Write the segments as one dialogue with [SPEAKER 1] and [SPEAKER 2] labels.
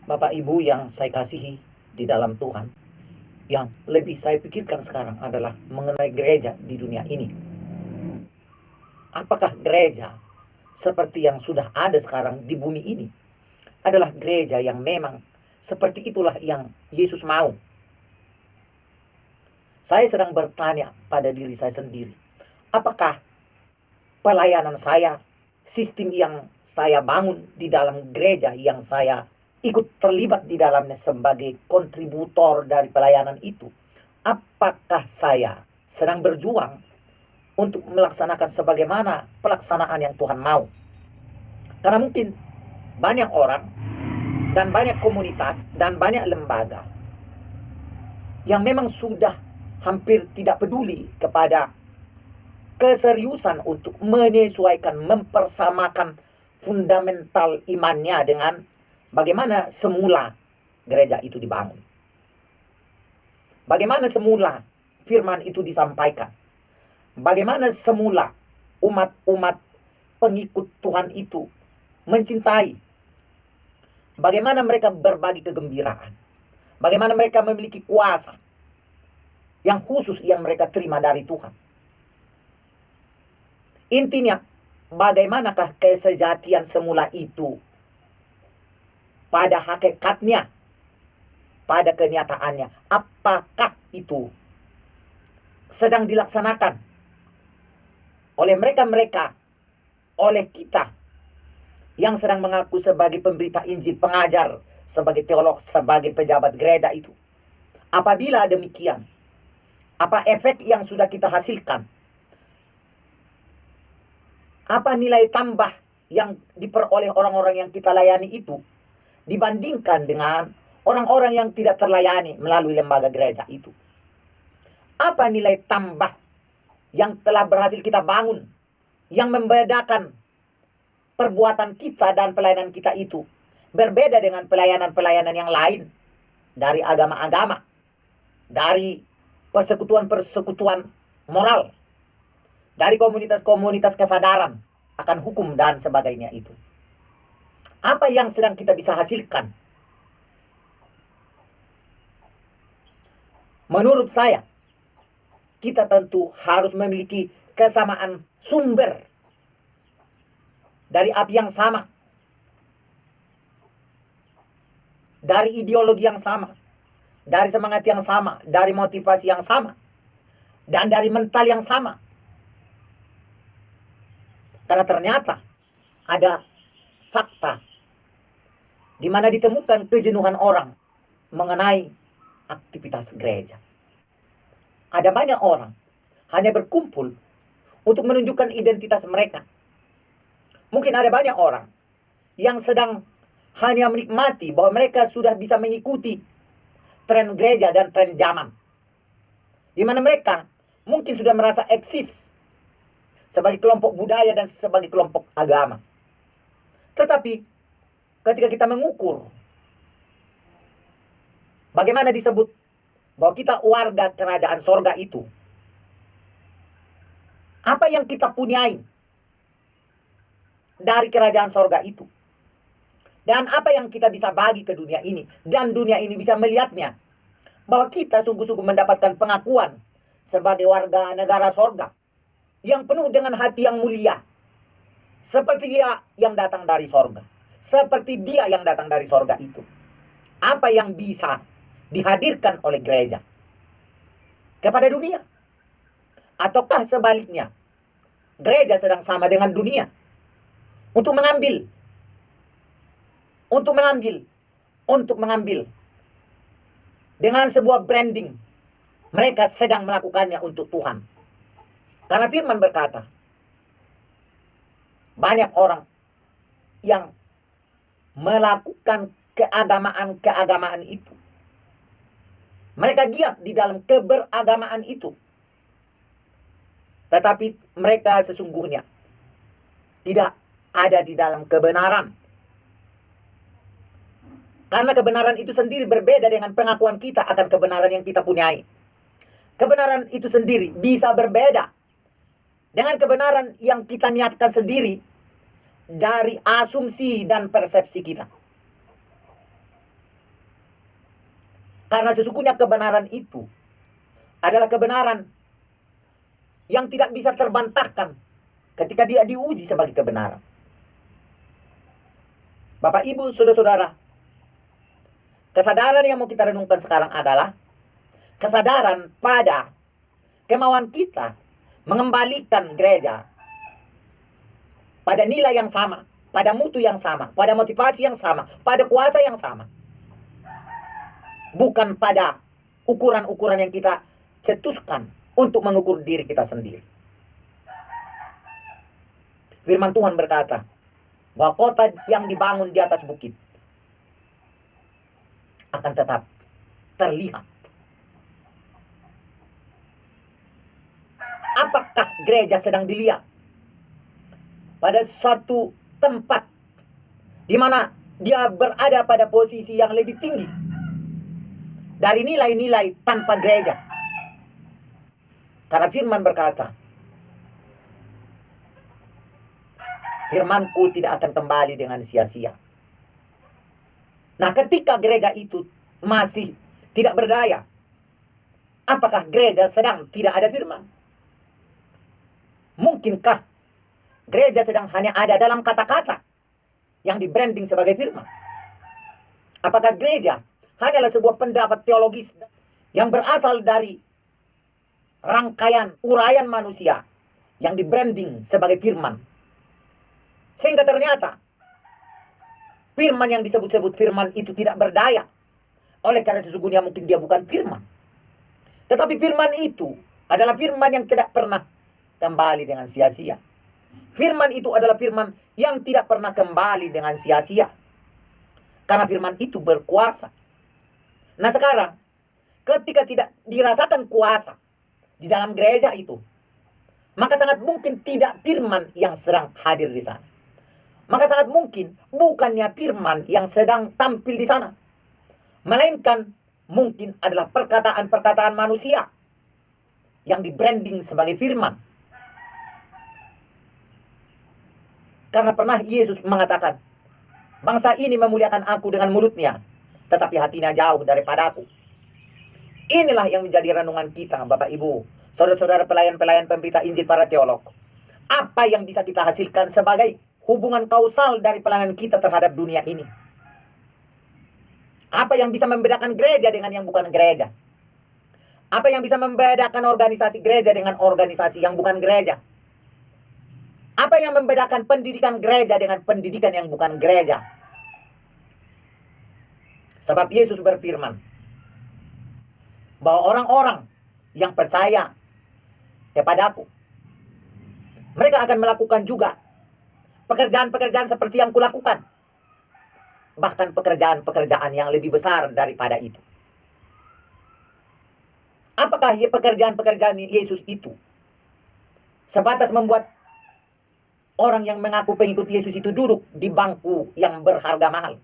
[SPEAKER 1] Bapak Ibu yang saya kasihi di dalam Tuhan, yang lebih saya pikirkan sekarang adalah mengenai gereja di dunia ini. Apakah gereja seperti yang sudah ada sekarang di bumi ini adalah gereja yang memang seperti itulah yang Yesus mau? Saya sedang bertanya pada diri saya sendiri, apakah pelayanan saya, sistem yang saya bangun di dalam gereja yang saya ikut terlibat di dalamnya sebagai kontributor dari pelayanan itu, apakah saya sedang berjuang untuk melaksanakan sebagaimana pelaksanaan yang Tuhan mau? Karena mungkin banyak orang dan banyak komunitas dan banyak lembaga yang memang sudah hampir tidak peduli kepada keseriusan untuk menyesuaikan, mempersamakan fundamental imannya dengan bagaimana semula gereja itu dibangun. Bagaimana semula firman itu disampaikan. Bagaimana semula umat-umat pengikut Tuhan itu mencintai. Bagaimana mereka berbagi kegembiraan. Bagaimana mereka memiliki kuasa yang khusus yang mereka terima dari Tuhan. Intinya, bagaimanakah kesejatian semula itu pada hakikatnya, pada kenyataannya? Apakah itu sedang dilaksanakan oleh mereka-mereka, oleh kita yang sedang mengaku sebagai pemberita Injil, pengajar, sebagai teolog, sebagai pejabat gereja itu? Apabila demikian, apa efek yang sudah kita hasilkan? Apa nilai tambah yang diperoleh orang-orang yang kita layani itu dibandingkan dengan orang-orang yang tidak terlayani melalui lembaga gereja itu? Apa nilai tambah yang telah berhasil kita bangun yang membedakan perbuatan kita dan pelayanan kita itu berbeda dengan pelayanan-pelayanan yang lain dari agama-agama, dari persekutuan-persekutuan moral, dari komunitas-komunitas kesadaran akan hukum dan sebagainya itu? Apa yang sedang kita bisa hasilkan? Menurut saya, kita tentu harus memiliki kesamaan sumber dari api yang sama, dari ideologi yang sama, dari semangat yang sama, dari motivasi yang sama, dan dari mental yang sama. Karena ternyata ada fakta di mana ditemukan kejenuhan orang mengenai aktivitas gereja. Ada banyak orang hanya berkumpul untuk menunjukkan identitas mereka. Mungkin ada banyak orang yang sedang hanya menikmati bahwa mereka sudah bisa mengikuti tren gereja dan tren zaman, di mana mereka mungkin sudah merasa eksis sebagai kelompok budaya dan sebagai kelompok agama. Tetapi ketika kita mengukur bagaimana disebut bahwa kita warga kerajaan sorga itu, apa yang kita punyai dari kerajaan sorga itu, dan apa yang kita bisa bagi ke dunia ini, dan dunia ini bisa melihatnya bahwa kita sungguh-sungguh mendapatkan pengakuan sebagai warga negara sorga yang penuh dengan hati yang mulia, seperti dia yang datang dari sorga, seperti dia yang datang dari sorga itu. Apa yang bisa dihadirkan oleh gereja kepada dunia? Ataukah sebaliknya, gereja sedang sama dengan dunia untuk mengambil dengan sebuah branding, mereka sedang melakukannya untuk Tuhan. Karena firman berkata, banyak orang yang melakukan keagamaan itu. Mereka giat di dalam keberagamaan itu. Tetapi mereka sesungguhnya tidak ada di dalam kebenaran. Karena kebenaran itu sendiri berbeda dengan pengakuan kita akan kebenaran yang kita punyai. Kebenaran itu sendiri bisa berbeda dengan kebenaran yang kita niatkan sendiri dari asumsi dan persepsi kita. Karena sesungguhnya kebenaran itu adalah kebenaran yang tidak bisa terbantahkan ketika dia diuji sebagai kebenaran. Bapak, Ibu, saudara-saudara, kesadaran yang mau kita renungkan sekarang adalah kesadaran pada kemauan kita mengembalikan gereja pada nilai yang sama, pada mutu yang sama, pada motivasi yang sama, pada kuasa yang sama. Bukan pada ukuran-ukuran yang kita cetuskan untuk mengukur diri kita sendiri. Firman Tuhan berkata bahwa kota yang dibangun di atas bukit akan tetap terlihat. Apakah gereja sedang dilihat pada suatu tempat di mana dia berada pada posisi yang lebih tinggi dari nilai-nilai tanpa gereja? Karena firman berkata, firmanku tidak akan kembali dengan sia-sia. Nah, ketika gereja itu masih tidak berdaya, apakah gereja sedang tidak ada firman? Mungkinkah gereja sedang hanya ada dalam kata-kata yang di-branding sebagai firman? Apakah gereja hanyalah sebuah pendapat teologis yang berasal dari rangkaian uraian manusia yang di-branding sebagai firman? Sehingga ternyata firman yang disebut-sebut firman itu tidak berdaya. Oleh karena sesungguhnya mungkin dia bukan firman. Tetapi firman itu adalah firman yang tidak pernah kembali dengan sia-sia. Firman itu adalah firman yang tidak pernah kembali dengan sia-sia. Karena firman itu berkuasa. Nah sekarang, ketika tidak dirasakan kuasa di dalam gereja itu, maka sangat mungkin tidak firman yang sedang hadir di sana. Maka sangat mungkin bukannya firman yang sedang tampil di sana, melainkan mungkin adalah perkataan-perkataan manusia yang di-branding sebagai firman. Karena pernah Yesus mengatakan, bangsa ini memuliakan aku dengan mulutnya, tetapi hatinya jauh daripada aku. Inilah yang menjadi renungan kita, Bapak Ibu, saudara-saudara pelayan-pelayan pemberita Injil para teolog. Apa yang bisa kita hasilkan sebagai hubungan kausal dari pelayanan kita terhadap dunia ini? Apa yang bisa membedakan gereja dengan yang bukan gereja? Apa yang bisa membedakan organisasi gereja dengan organisasi yang bukan gereja? Apa yang membedakan pendidikan gereja dengan pendidikan yang bukan gereja? Sebab Yesus berfirman bahwa orang-orang yang percaya kepadaku, mereka akan melakukan juga pekerjaan-pekerjaan seperti yang kulakukan. Bahkan pekerjaan-pekerjaan yang lebih besar daripada itu. Apakah pekerjaan-pekerjaan Yesus itu sebatas membuat orang yang mengaku pengikut Yesus itu duduk di bangku yang berharga mahal?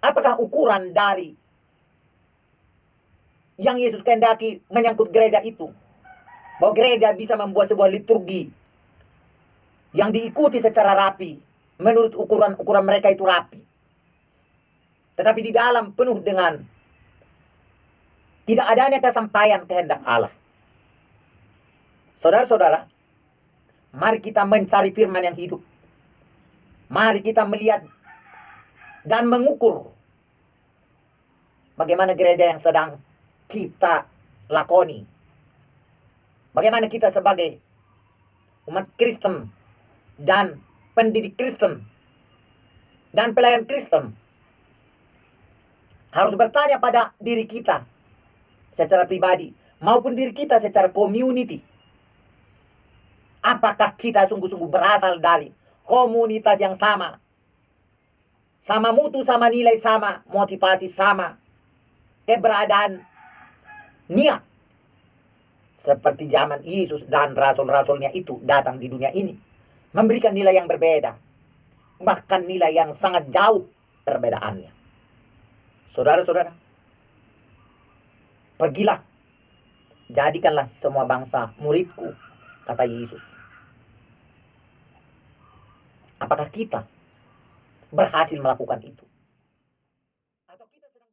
[SPEAKER 1] Apakah ukuran dari yang Yesus kehendaki menyangkut gereja itu, bahwa gereja bisa membuat sebuah liturgi yang diikuti secara rapi, menurut ukuran-ukuran mereka itu rapi, tetapi di dalam penuh dengan tidak adanya kesampaian kehendak Allah? Saudara-saudara, mari kita mencari firman yang hidup. Mari kita melihat dan mengukur bagaimana gereja yang sedang kita lakoni. Bagaimana kita sebagai umat Kristen dan pendidik Kristen dan pelayan Kristen harus bertanya pada diri kita secara pribadi maupun diri kita secara community. Apakah kita sungguh-sungguh berasal dari komunitas yang sama? Sama mutu, sama nilai, sama motivasi, sama keberadaan niat. Seperti zaman Yesus dan rasul-rasulnya itu datang di dunia ini, memberikan nilai yang berbeda. Bahkan nilai yang sangat jauh perbedaannya. Saudara-saudara, pergilah, jadikanlah semua bangsa muridku, kata Yesus. Apakah kita berhasil melakukan itu? Atau kita sedang